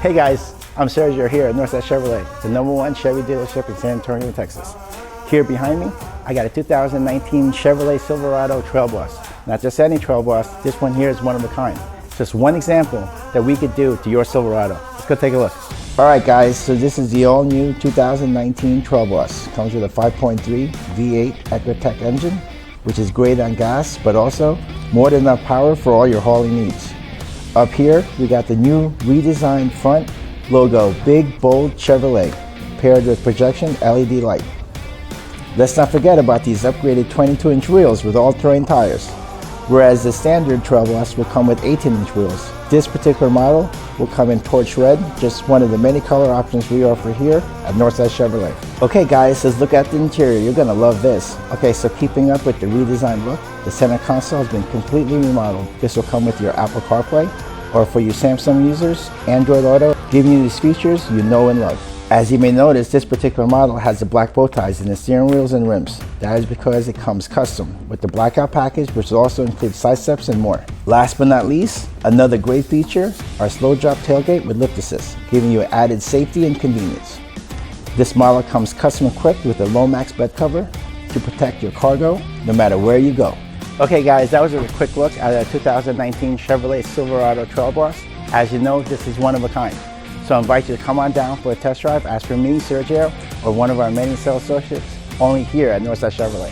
Hey guys, I'm Sergio here at Northside Chevrolet, the #1 Chevy dealership in San Antonio, Texas. Here behind me, I got a 2019 Chevrolet Silverado Trail Boss. Not just any Trail Boss, this one here is one of a kind. Just one example that we could do to your Silverado. Let's go take a look. All right guys, so this is the all new 2019 Trail Boss. Comes with a 5.3 V8 EcoTech engine, which is great on gas, but also more than enough power for all your hauling needs. Up here, we got the new redesigned front logo, big, bold Chevrolet, paired with projection LED light. Let's not forget about these upgraded 22-inch wheels with all-terrain tires, whereas the standard Trail Boss will come with 18-inch wheels. This particular model will come in torch red, just one of the many color options we offer here at Northside Chevrolet. Okay guys, let's look at the interior. You're gonna love this. Okay, so keeping up with the redesigned look, the center console has been completely remodeled. This will come with your Apple CarPlay, or for you Samsung users, Android Auto, giving you these features you know and love. As you may notice, this particular model has the black bow ties in the steering wheels and rims. That is because it comes custom with the blackout package, which also includes side steps and more. Last but not least, another great feature, our slow drop tailgate with lift assist, giving you added safety and convenience. This model comes custom equipped with a Lomax bed cover to protect your cargo no matter where you go. Okay guys, that was a quick look at a 2019 Chevrolet Silverado Trail Boss. As you know, this is one of a kind. So I invite you to come on down for a test drive. Ask for me, Sergio, or one of our many sales associates, only here at Northside Chevrolet.